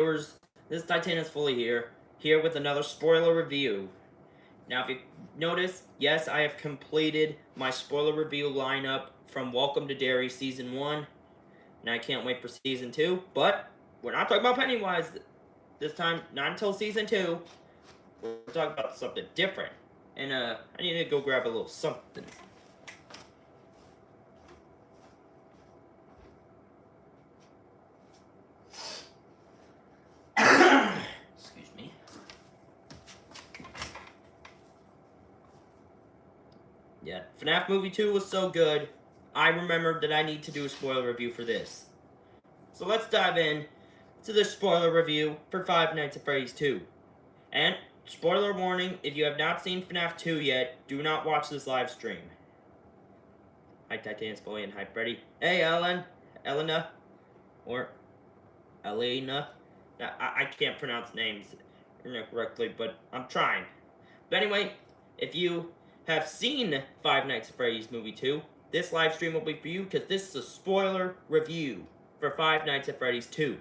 viewers, this Titan is fully here with another spoiler review. Now, if you notice, yes, I have completed my spoiler review lineup from Welcome to Derry Season 1, and I can't wait for Season 2, but we're not talking about Pennywise this time, not until Season 2. We're talking about something different, and I need to go grab a little something. Excuse me. Yeah, FNAF Movie 2 was so good, I remembered that I need to do a spoiler review for this. So let's dive in to the spoiler review for Five Nights at Freddy's 2. And, spoiler warning, if you have not seen FNAF 2 yet, do not watch this live stream. Hi Titan's Boy and hi Freddy. Hey Elena, or Elena. I can't pronounce names correctly, but I'm trying. But anyway, if you have seen Five Nights at Freddy's Movie 2, this live stream will be for you because this is a spoiler review for Five Nights at Freddy's 2.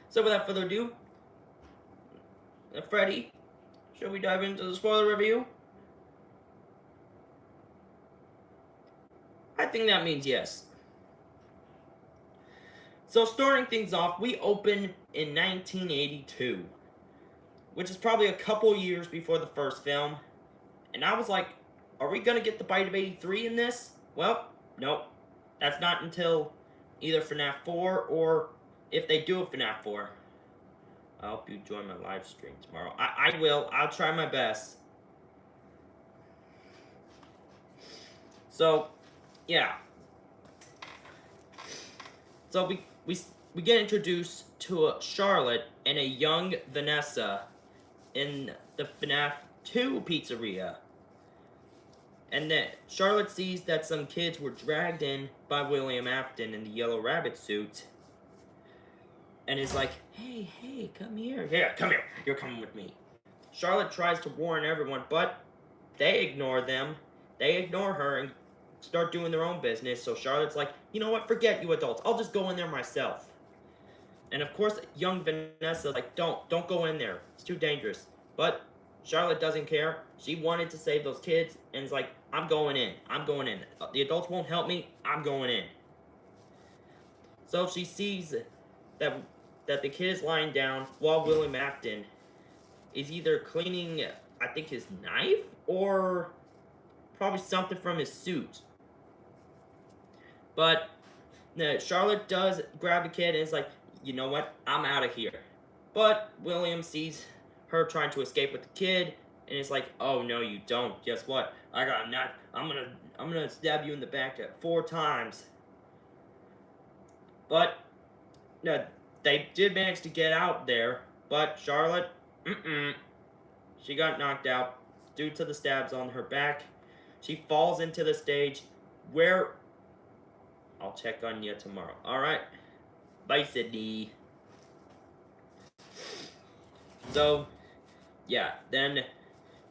So without further ado, Freddy, shall we dive into the spoiler review? I think that means yes. So starting things off, we open in 1982, which is probably a couple years before the first film. And I was like, are we going to get the bite of 83 in this? Well, nope. That's not until either FNAF 4 or if they do a FNAF 4. I hope you join my live stream tomorrow. I will. I'll try my best. So, yeah. So we get introduced to a Charlotte and a young Vanessa in the FNAF 2 pizzeria. And then Charlotte sees that some kids were dragged in by William Afton in the yellow rabbit suit. And is like, hey, come here. Yeah, come here. You're coming with me. Charlotte tries to warn everyone, but they ignore them. They ignore her and start doing their own business. So Charlotte's like, you know what? Forget you adults. I'll just go in there myself. And of course, young Vanessa's like, don't go in there. It's too dangerous. But Charlotte doesn't care. She wanted to save those kids and is like, I'm going in. I'm going in. The adults won't help me. I'm going in. So she sees that the kid is lying down while William Afton is either cleaning, I think, his knife or probably something from his suit. But Charlotte does grab the kid and is like, you know what? I'm out of here. But William sees her trying to escape with the kid and is like, oh no, you don't. Guess what? I got a knife. I'm gonna stab you in the back 4 times. But no, they did manage to get out there. But Charlotte, she got knocked out due to the stabs on her back. She falls into the stage where I'll check on you tomorrow. Alright. Bye, Sydney. So, yeah, then,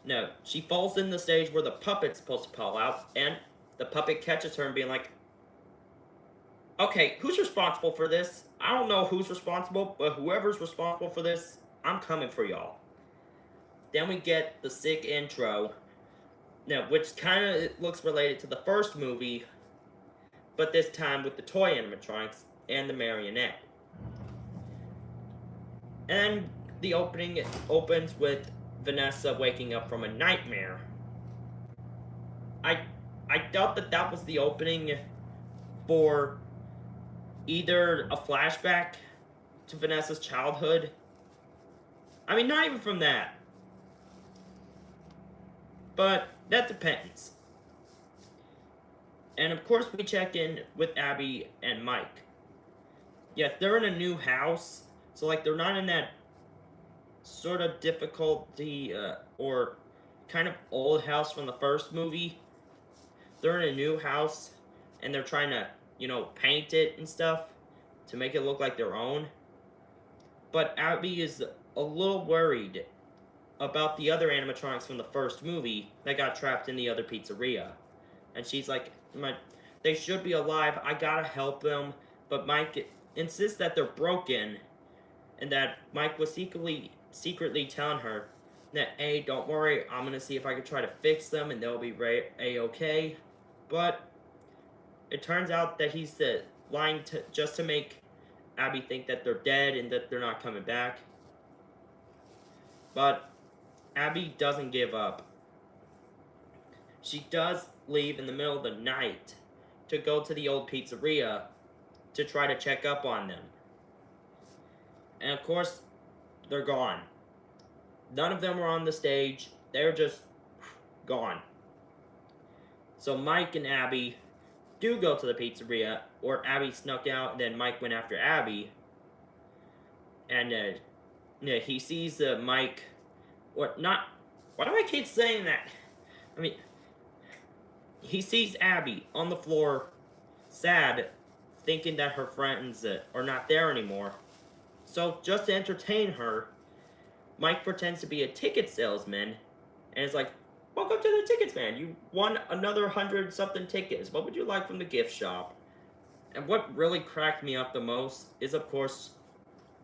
no, she falls in the stage where the puppet's supposed to fall out, and the puppet catches her and being like, okay, who's responsible for this? I don't know who's responsible, but whoever's responsible for this, I'm coming for y'all. Then we get the sick intro, now, which kind of looks related to the first movie, but this time with the toy animatronics and the marionette. And the opening opens with Vanessa waking up from a nightmare. I doubt that was the opening for either a flashback to Vanessa's childhood. I mean, not even from that. But that depends. And of course we check in with Abby and Mike. Yes, they're in a new house, so like they're not in that sort of difficulty or kind of old house from the first movie. They're in a new house and they're trying to, paint it and stuff to make it look like their own. But Abby is a little worried about the other animatronics from the first movie that got trapped in the other pizzeria. And she's like, they should be alive, I gotta help them. But Mike insists that they're broken and that Mike was secretly telling her that, hey, don't worry, I'm gonna see if I can try to fix them and they'll be a-okay. But it turns out that he's lying just to make Abby think that they're dead and that they're not coming back. But Abby doesn't give up. She does leave in the middle of the night to go to the old pizzeria to try to check up on them. And of course, they're gone. None of them were on the stage. They're just gone. So Mike and Abby do go to the pizzeria, or Abby snuck out, and then Mike went after Abby. And he sees Mike, or not. Why do I keep saying that? I mean, he sees Abby on the floor, sad, thinking that her friends are not there anymore. So just to entertain her, Mike pretends to be a ticket salesman, and is like, welcome to the tickets, man. You won another 100-something tickets. What would you like from the gift shop? And what really cracked me up the most is, of course,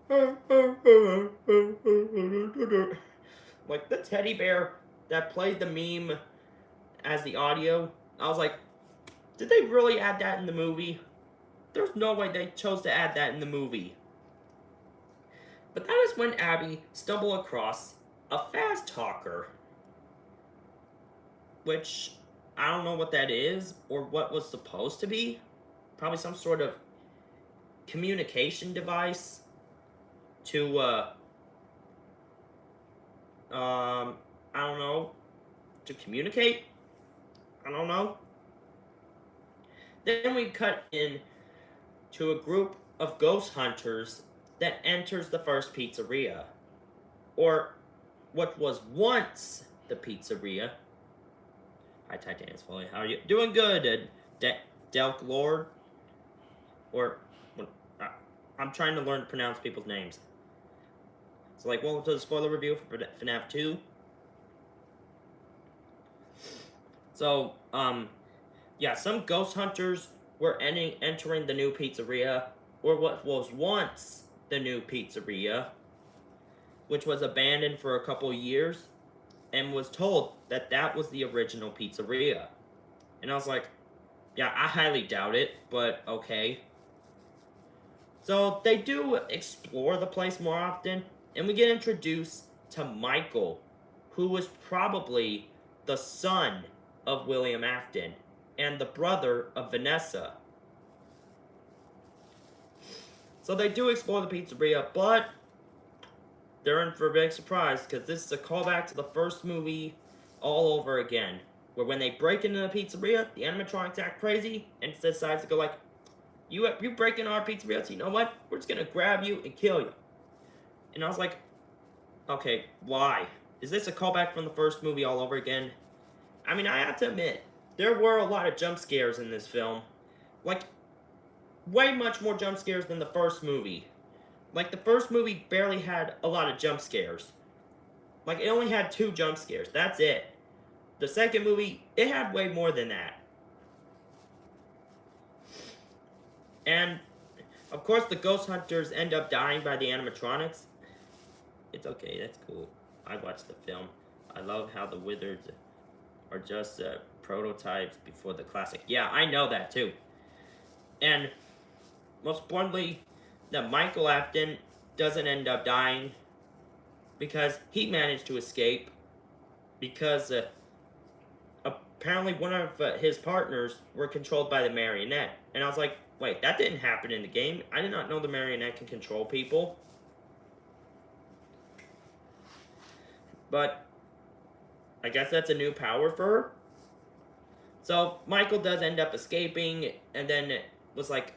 like the teddy bear that played the meme as the audio. I was like, did they really add that in the movie? There's no way they chose to add that in the movie. But that is when Abby stumbled across a fast talker, which I don't know what that is or what was supposed to be. Probably some sort of communication device to I don't know, to communicate. I don't know. Then we cut in to a group of ghost hunters that enters the first pizzeria, or what was once the pizzeria. Hi, Titanic Foley. How are you? Doing good, Delk Lord. Or, I'm trying to learn to pronounce people's names. So, like, welcome to the spoiler review for FNAF 2. So, yeah, some ghost hunters were entering the new pizzeria, or what was once the new pizzeria, which was abandoned for a couple years, and was told that that was the original pizzeria. And I was like, yeah, I highly doubt it, but okay. So they do explore the place more often, and we get introduced to Michael, who was probably the son of William Afton and the brother of Vanessa. So they do explore the pizzeria, but they're in for a big surprise, because this is a callback to the first movie all over again, where when they break into the pizzeria, the animatronics act crazy, and decides to go like, you break into our pizzeria, so you know what? We're just gonna grab you and kill you. And I was like, okay, why? Is this a callback from the first movie all over again? I mean, I have to admit, there were a lot of jump scares in this film. Like, way much more jump scares than the first movie. Like, the first movie barely had a lot of jump scares. Like, it only had 2 jump scares. That's it. The second movie, it had way more than that. And, of course, the ghost hunters end up dying by the animatronics. It's okay, that's cool. I watched the film. I love how the wizards are just prototypes before the classic. Yeah, I know that too. And, most importantly, that Michael Afton doesn't end up dying because he managed to escape because apparently one of his partners were controlled by the marionette. And I was like, wait, that didn't happen in the game. I did not know the marionette can control people. But I guess that's a new power for her. So Michael does end up escaping, and then it was like,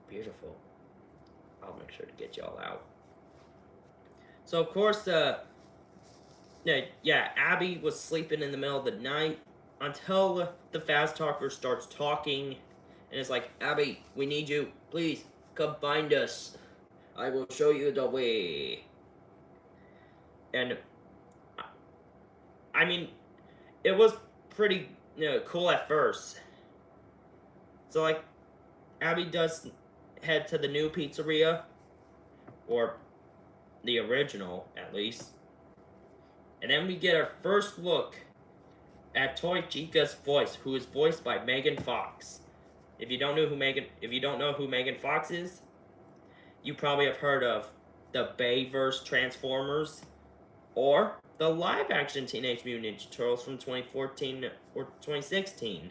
beautiful. I'll make sure to get y'all out. So of course, Abby was sleeping in the middle of the night until the fast talker starts talking, and it's like, Abby, we need you. Please come find us. I will show you the way. And I mean, it was pretty cool at first. So like, Abby does head to the new pizzeria, or the original at least. And then we get our first look at Toy Chica's voice, who is voiced by Megan Fox. If you don't know who Megan Fox is, you probably have heard of the Bayverse Transformers or the live-action Teenage Mutant Ninja Turtles from 2014 or 2016.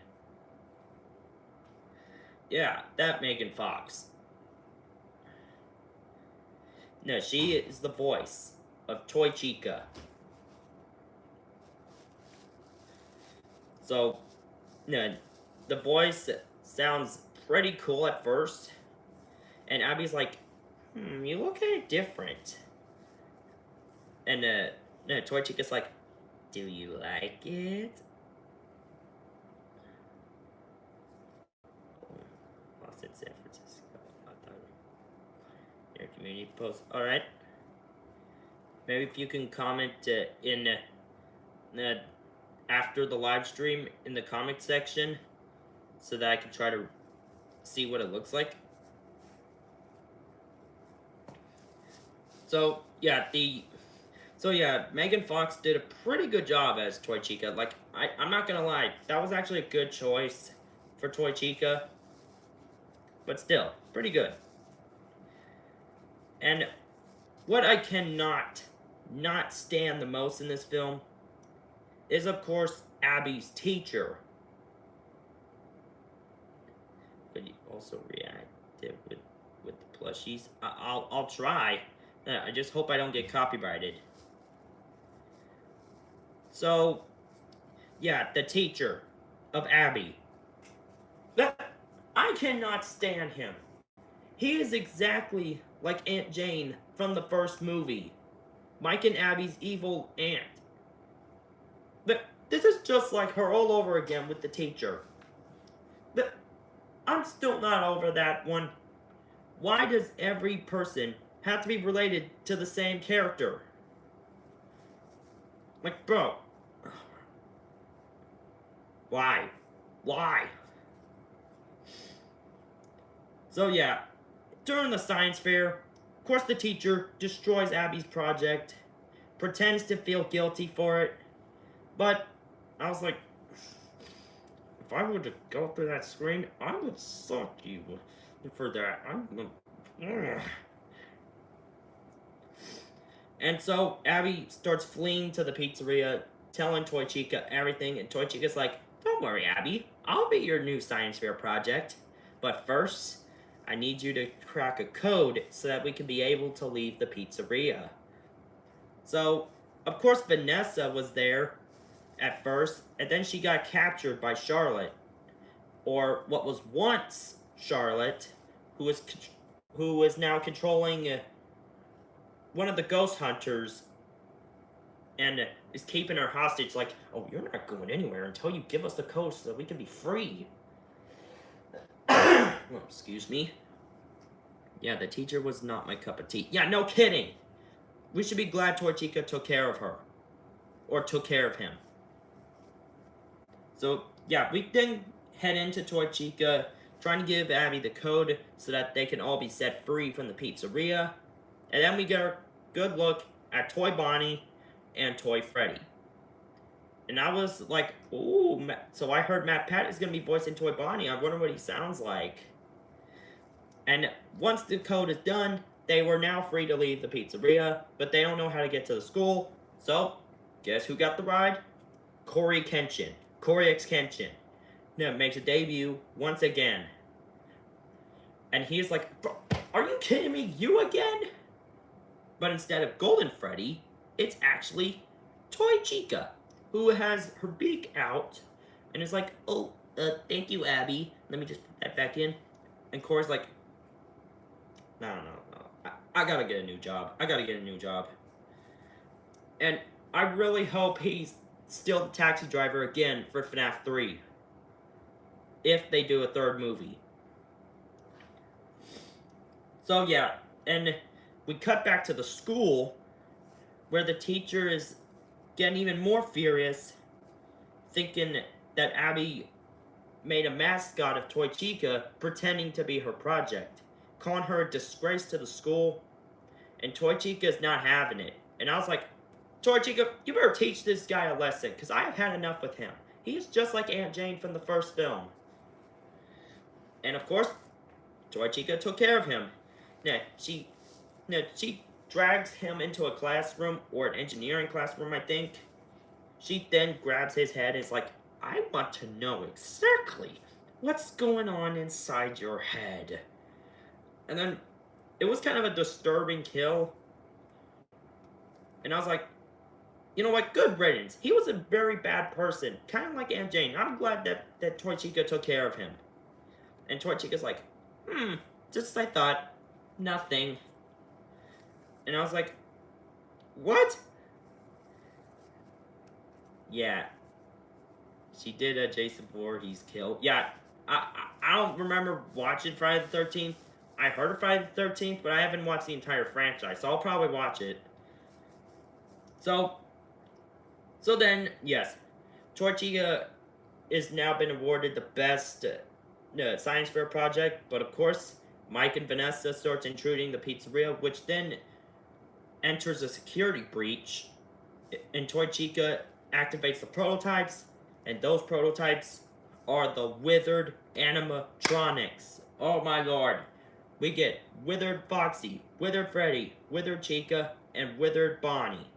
Yeah, that Megan Fox. No, she is the voice of Toy Chica. So, no, the voice sounds pretty cool at first. And Abby's like, you look kind of different. And Toy Chica's like, do you like it? Lost in San Francisco. Your community post. Alright. Maybe if you can comment in after the live stream in the comment section so that I can try to see what it looks like. So yeah, Megan Fox did a pretty good job as Toy Chica. Like, I'm not gonna lie, that was actually a good choice for Toy Chica. But still, pretty good. And what I cannot not stand the most in this film is, of course, Abby's teacher. But you also react with the plushies. I'll try. I just hope I don't get copyrighted. So, yeah, the teacher of Abby. I cannot stand him. He is exactly like Aunt Jane from the first movie. Mike and Abby's evil aunt. But this is just like her all over again with the teacher. But I'm still not over that one. Why does every person have to be related to the same character? Like, bro. Why? Why? So yeah, during the science fair, of course the teacher destroys Abby's project, pretends to feel guilty for it, but I was like, if I were to go through that screen, I would suck you for that. And so Abby starts fleeing to the pizzeria, telling Toy Chica everything, and Toy Chica's like, don't worry, Abby, I'll be your new science fair project. But first, I need you to crack a code so that we can be able to leave the pizzeria. So, of course, Vanessa was there at first, and then she got captured by Charlotte, or what was once Charlotte, who is now controlling one of the ghost hunters, and is keeping her hostage. Like, oh, you're not going anywhere until you give us the code so that we can be free. Oh, excuse me. Yeah, the teacher was not my cup of tea. Yeah, no kidding. We should be glad Toy Chica took care of her. Or took care of him. So, yeah, we then head into Toy Chica, trying to give Abby the code so that they can all be set free from the pizzeria. And then we get a good look at Toy Bonnie and Toy Freddy. And I was like, ooh, so I heard Matt Pat is going to be voicing Toy Bonnie. I wonder what he sounds like. And once the code is done, they were now free to leave the pizzeria, but they don't know how to get to the school. So, guess who got the ride? Corey X Kenshin. Now, makes a debut once again. And he's like, bro, are you kidding me? You again? But instead of Golden Freddy, it's actually Toy Chica, who has her beak out and is like, oh, thank you, Abby. Let me just put that back in. And Corey's like, no. I gotta get a new job. And I really hope he's still the taxi driver again for FNAF 3. If they do a third movie. So yeah, and we cut back to the school where the teacher is getting even more furious, thinking that Abby made a mascot of Toy Chica pretending to be her project, calling her a disgrace to the school. and Toy Chica's not having it. And I was like, Toy Chica, you better teach this guy a lesson, because I have had enough with him. He is just like Aunt Jane from the first film. And of course, Toy Chica took care of him. She drags him into a classroom, or an engineering classroom, I think. She then grabs his head and is like, I want to know exactly what's going on inside your head. And then, it was kind of a disturbing kill. And I was like, you know what, good riddance. He was a very bad person, kind of like Aunt Jane. I'm glad that Toy Chica took care of him. And Toy Chica's like, just as I thought, nothing. And I was like, what? Yeah. She did a Jason Voorhees kill. Yeah, I don't remember watching Friday the 13th. I heard of Friday the 13th, but I haven't watched the entire franchise, so I'll probably watch it. So then, yes, Toy Chica is now been awarded the best science fair project, but of course, Mike and Vanessa starts intruding the pizzeria, which then enters a security breach, and Toy Chica activates the prototypes, and those prototypes are the withered animatronics. Oh my lord. We get withered Foxy, withered Freddy, withered Chica, and withered Bonnie.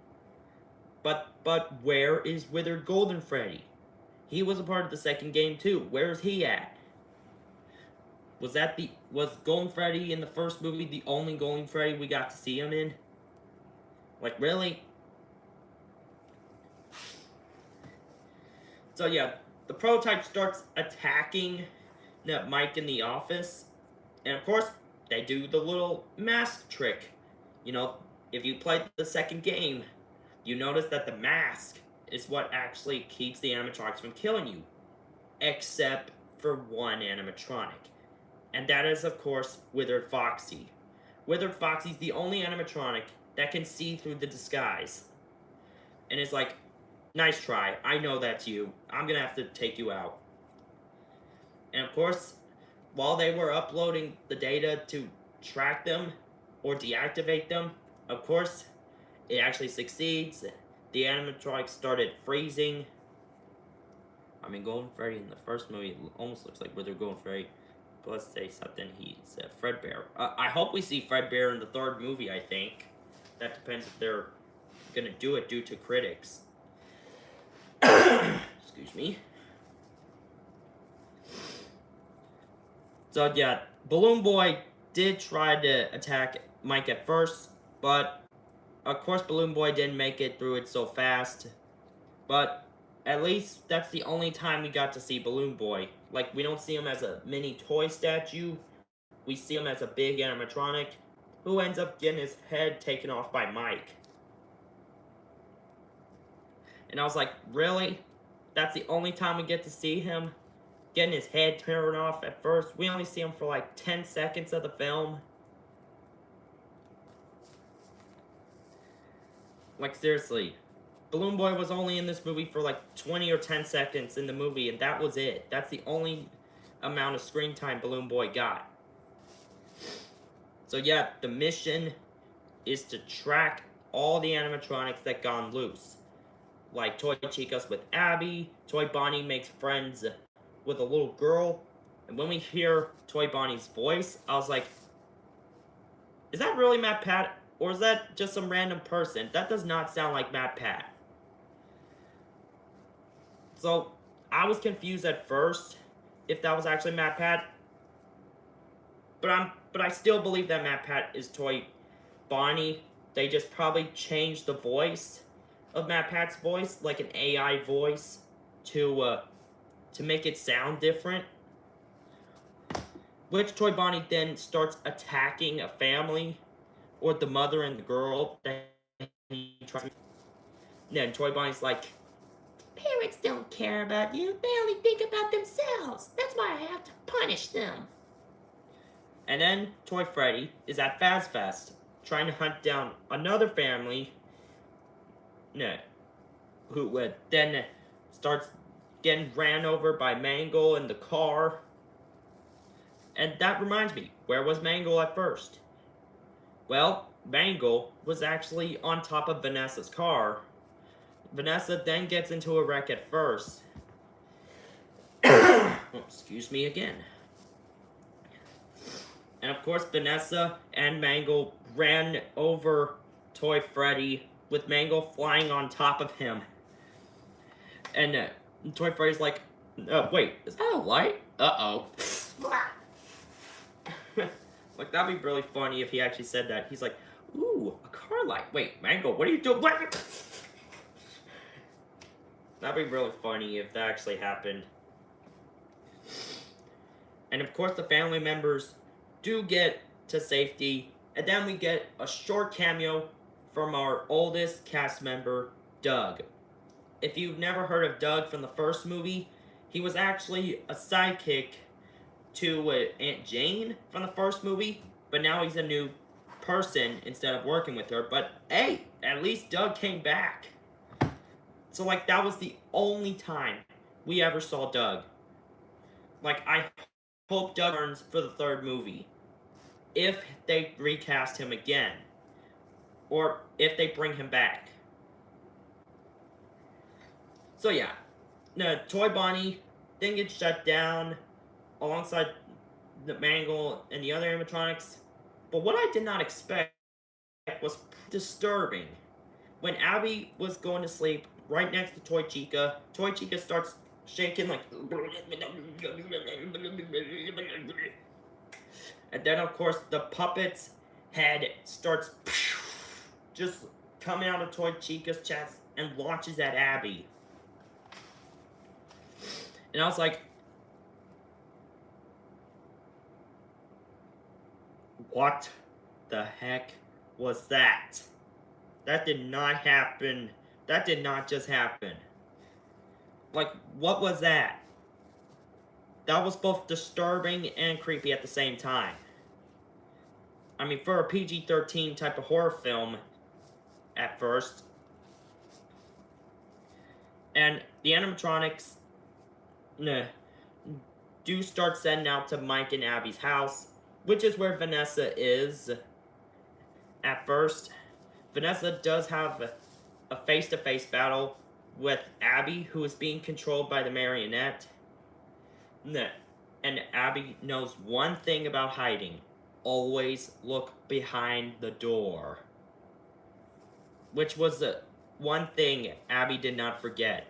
But where is withered Golden Freddy? He was a part of the second game too. Where is he at? Was Golden Freddy in the first movie the only Golden Freddy we got to see him in? Like, really? So yeah, the prototype starts attacking Mike in the office. And of course, they do the little mask trick. You know, if you played the second game, you notice that the mask is what actually keeps the animatronics from killing you. Except for one animatronic. And that is, of course, Withered Foxy. Withered Foxy's the only animatronic that can see through the disguise. And it's like, nice try, I know that's you. I'm gonna have to take you out. And of course, while they were uploading the data to track them or deactivate them, of course, it actually succeeds. The animatronics started freezing. I mean, Golden Freddy in the first movie almost looks like Withered Golden Freddy. But let's say something, he's Fredbear. I hope we see Fredbear in the third movie, I think. That depends if they're gonna do it due to critics. Excuse me. So yeah, Balloon Boy did try to attack Mike at first, but of course Balloon Boy didn't make it through it so fast. But at least that's the only time we got to see Balloon Boy. Like, we don't see him as a mini toy statue. We see him as a big animatronic who ends up getting his head taken off by Mike. And I was like, really? That's the only time we get to see him getting his head torn off at first? We only see him for like 10 seconds of the film. Like, seriously. Balloon Boy was only in this movie for like 20 or 10 seconds in the movie, and that was it. That's the only amount of screen time Balloon Boy got. So yeah, the mission is to track all the animatronics that gone loose. Like Toy Chica's with Abby, Toy Bonnie makes friends with a little girl, and when we hear Toy Bonnie's voice, I was like, is that really Matt Pat? Or is that just some random person? That does not sound like Matt Pat. So, I was confused at first if that was actually Matt Pat. But I still believe that Matt Pat is Toy Bonnie. They just probably changed the voice of Matt Pat's voice, like an AI voice, to make it sound different. Which Toy Bonnie then starts attacking a family, or the mother and the girl that he tries to... Then Toy Bonnie's like, parents don't care about you, they only think about themselves. That's why I have to punish them. And then Toy Freddy is at Faz Fest, trying to hunt down another family, who then starts getting ran over by Mangle in the car. And that reminds me, where was Mangle at first? Well, Mangle was actually on top of Vanessa's car. Vanessa then gets into a wreck at first. Oh, excuse me again. And of course, Vanessa and Mangle ran over Toy Freddy, with Mangle flying on top of him. And Toy Freddy's like, wait, is that a light? Uh-oh. Like, that'd be really funny if he actually said that. He's like, ooh, a car light. Wait, Mangle, what are you doing? What? That'd be really funny if that actually happened. And of course, the family members do get to safety. And then we get a short cameo from our oldest cast member, Doug. If you've never heard of Doug from the first movie, he was actually a sidekick to Aunt Jane from the first movie, but now he's a new person instead of working with her. But hey, at least Doug came back. So like, that was the only time we ever saw Doug. Like, I hope Doug returns for the third movie, if they recast him again, or if they bring him back. So yeah, Toy Bonnie then gets shut down alongside the Mangle and the other animatronics. But what I did not expect was disturbing. When Abby was going to sleep right next to Toy Chica starts shaking like, and then of course the puppet's head starts just coming out of Toy Chica's chest and launches at Abby. And I was like, what the heck was that? That did not happen. That did not just happen. Like, what was that? That was both disturbing and creepy at the same time. I mean, for a PG-13 type of horror film, at first. And the animatronics do start setting out to Mike and Abby's house, which is where Vanessa is at first. Vanessa does have a face-to-face battle with Abby, who is being controlled by the marionette. And Abby knows one thing about hiding. Always look behind the door. Which was the one thing Abby did not forget.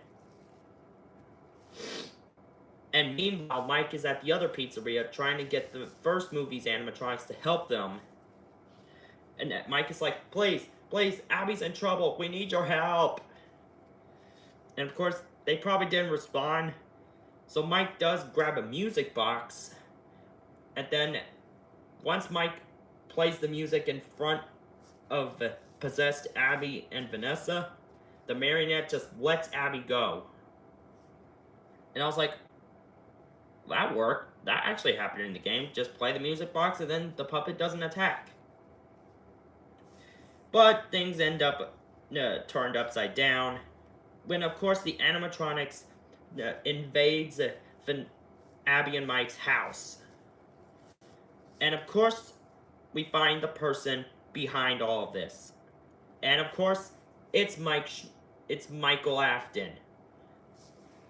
And meanwhile, Mike is at the other pizzeria trying to get the first movie's animatronics to help them. And Mike is like, please, Abby's in trouble. We need your help. And of course, they probably didn't respond. So Mike does grab a music box. And then, once Mike plays the music in front of possessed Abby and Vanessa, the marionette just lets Abby go. And I was like, that worked. That actually happened in the game. Just play the music box and then the puppet doesn't attack. But things end up turned upside down when, of course, the animatronics invades Abby and Mike's house. And of course, we find the person behind all of this. And of course, it's Michael Afton,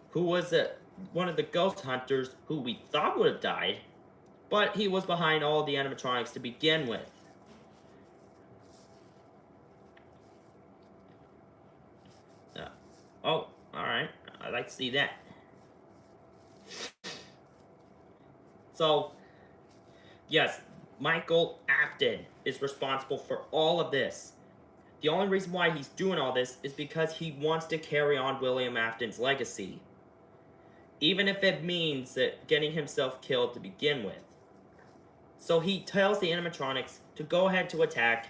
who was one of the ghost hunters who we thought would have died, but he was behind all the animatronics to begin with. Oh, alright. I'd like to see that. So, yes, Michael Afton is responsible for all of this. The only reason why he's doing all this is because he wants to carry on William Afton's legacy. Even if it means getting himself killed to begin with. So he tells the animatronics to go ahead to attack,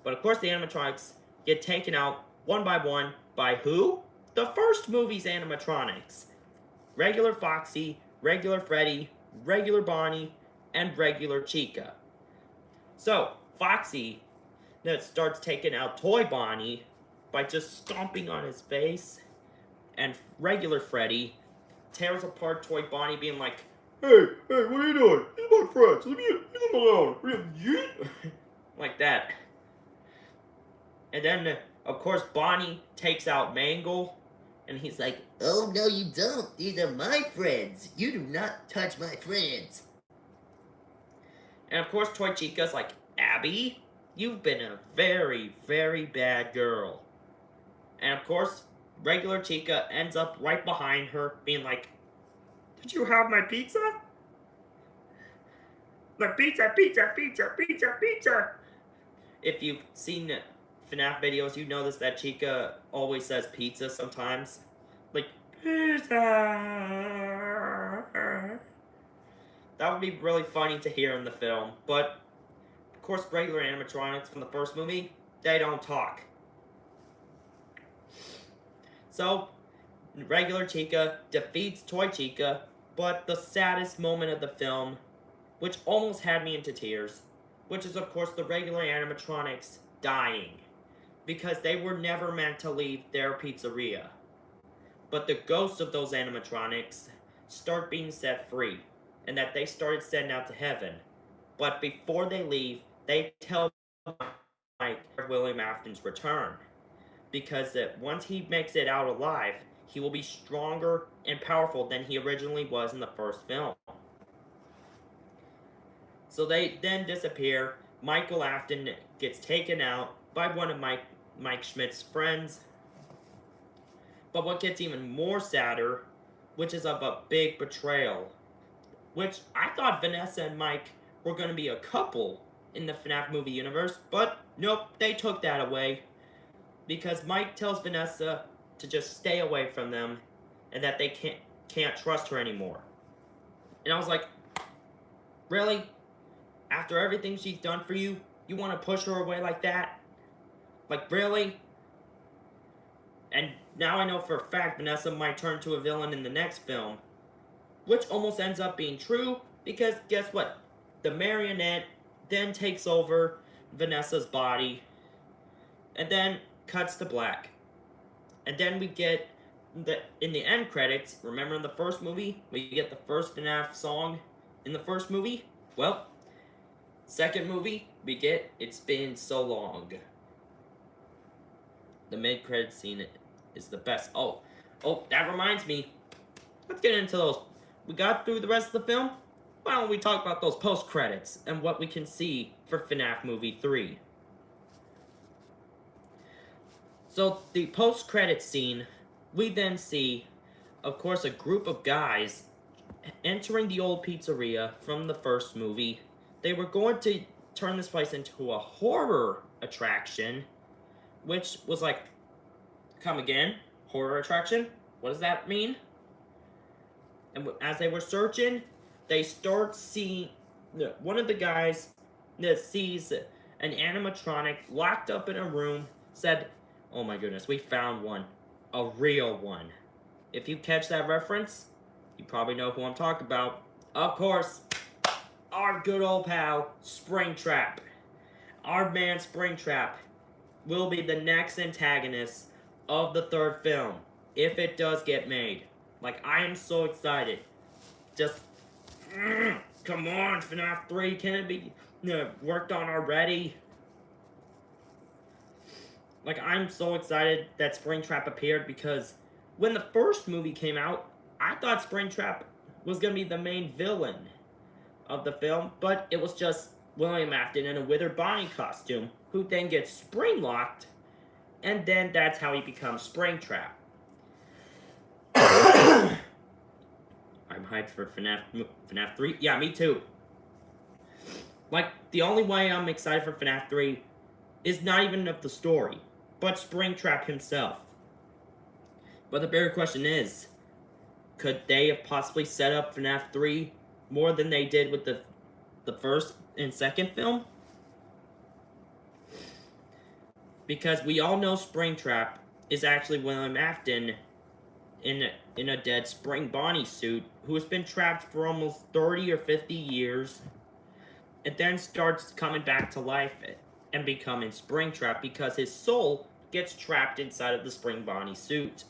but of course the animatronics get taken out one by one by who? The first movie's animatronics. Regular Foxy, regular Freddy, regular Bonnie, and regular Chica. So, Foxy starts taking out Toy Bonnie by just stomping on his face, and regular Freddy tears apart Toy Bonnie, being like, Hey, what are you doing? These are my friends. Leave them alone. Like that. And then, of course, Bonnie takes out Mangle, and he's like, "Oh, no, you don't. These are my friends. You do not touch my friends." And of course, Toy Chica's like, Abby, you've been a very, very bad girl. And of course, regular Chica ends up right behind her, being like, did you have my pizza? Like, pizza, pizza, pizza, pizza, pizza. If you've seen FNAF videos, you notice that Chica always says pizza sometimes. Like, pizza. That would be really funny to hear in the film, but of course, regular animatronics from the first movie, they don't talk. So, regular Chica defeats Toy Chica, but the saddest moment of the film, which almost had me into tears, which is of course the regular animatronics dying, because they were never meant to leave their pizzeria. But the ghosts of those animatronics start being set free, and that they started setting out to heaven. But before they leave, they tell Mike William Afton's return, because that once he makes it out alive, he will be stronger and powerful than he originally was in the first film. So they then disappear. Michael Afton gets taken out by one of Mike Schmidt's friends. But what gets even more sadder, which is of a big betrayal, which I thought Vanessa and Mike were going to be a couple in the FNAF movie universe, but nope, they took that away. Because Mike tells Vanessa to just stay away from them, and that they can't trust her anymore. And I was like, really? After everything she's done for you, you want to push her away like that? Like, really? And now I know for a fact Vanessa might turn to a villain in the next film, which almost ends up being true, because guess what? The marionette then takes over Vanessa's body, and then cuts to black. And then we get, in the end credits, remember in the first movie, we get the first FNAF song in the first movie? Well, second movie, we get It's Been So Long. The mid-credit scene is the best. Oh, that reminds me. Let's get into those. We got through the rest of the film. Why don't we talk about those post-credits and what we can see for FNAF Movie 3. So, the post-credit scene, we then see, of course, a group of guys entering the old pizzeria from the first movie. They were going to turn this place into a horror attraction, which was like, come again? Horror attraction? What does that mean? And as they were searching, they start seeing, one of the guys that sees an animatronic locked up in a room, said, oh my goodness, we found one. A real one. If you catch that reference, you probably know who I'm talking about. Of course, our good old pal, Springtrap. Our man Springtrap will be the next antagonist of the third film, if it does get made. Like, I am so excited. Just, come on, FNAF 3, can it be worked on already? Like, I'm so excited that Springtrap appeared, because when the first movie came out, I thought Springtrap was going to be the main villain of the film, but it was just William Afton in a withered Bonnie costume, who then gets spring-locked, and then that's how he becomes Springtrap. I'm hyped for FNAF 3. Yeah, me too. Like, the only way I'm excited for FNAF 3 is not even of the story, but Springtrap himself. But the bigger question is, could they have possibly set up FNAF 3 more than they did with the first and second film? Because we all know Springtrap is actually William Afton in a dead Spring Bonnie suit, who has been trapped for almost 30 or 50 years, and then starts coming back to life and becoming Springtrap because his soul gets trapped inside of the Spring Bonnie suit.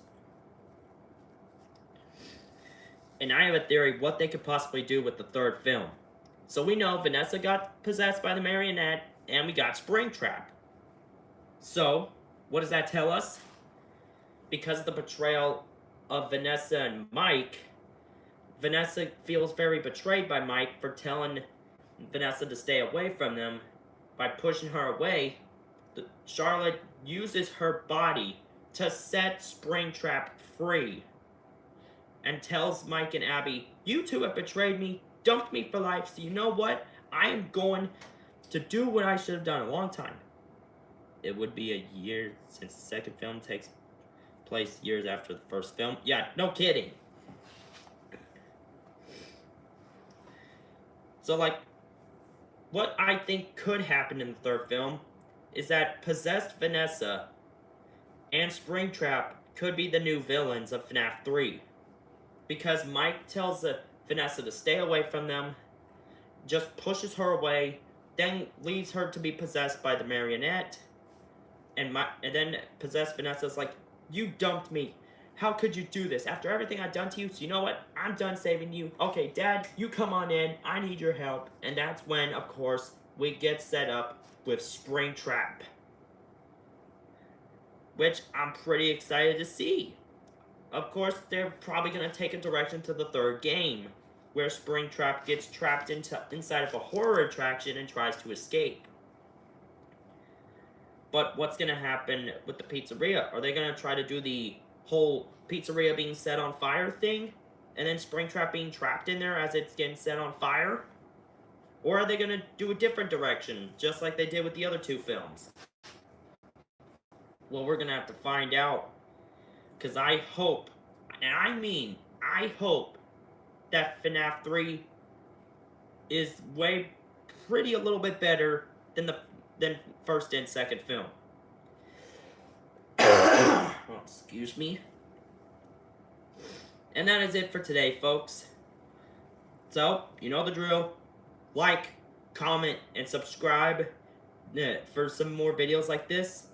And I have a theory what they could possibly do with the third film. So we know Vanessa got possessed by the marionette, and we got Springtrap. So, what does that tell us? Because of the betrayal of Vanessa and Mike, Vanessa feels very betrayed by Mike for telling Vanessa to stay away from them. By pushing her away, Charlotte uses her body to set Springtrap free and tells Mike and Abby, "You two have betrayed me, dumped me for life, so you know what? I am going to do what I should have done a long time." It would be a year since the second film takes place years after the first film. Yeah, no kidding. So, like, what I think could happen in the third film is that possessed Vanessa and Springtrap could be the new villains of FNAF 3. Because Mike tells Vanessa to stay away from them, just pushes her away, then leaves her to be possessed by the marionette, and then possessed Vanessa's like, "You dumped me. How could you do this? After everything I've done to you, so you know what? I'm done saving you. Okay, Dad, you come on in. I need your help." And that's when, of course, we get set up with Springtrap, which I'm pretty excited to see. Of course, they're probably going to take a direction to the third game, where Springtrap gets trapped inside of a horror attraction and tries to escape. But what's going to happen with the pizzeria? Are they going to try to do the whole pizzeria being set on fire thing, and then Springtrap being trapped in there as it's getting set on fire? Or are they going to do a different direction, just like they did with the other two films? Well, we're going to have to find out. Because I hope, and I mean, I hope that FNAF 3 is pretty a little bit better than first and second film. Oh, excuse me. And that is it for today, folks. So, you know the drill. Like, comment, and subscribe for some more videos like this.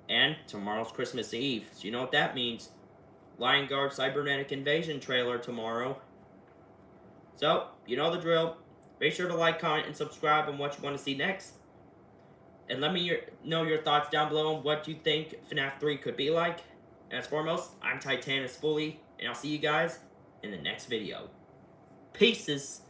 And tomorrow's Christmas Eve, so you know what that means. Lion Guard Cybernetic Invasion trailer tomorrow. So, you know the drill. Make sure to like, comment, and subscribe on what you want to see next. And let me know your thoughts down below on what you think FNAF 3 could be like. And as foremost, I'm Titanus Fully, and I'll see you guys in the next video. Peaces!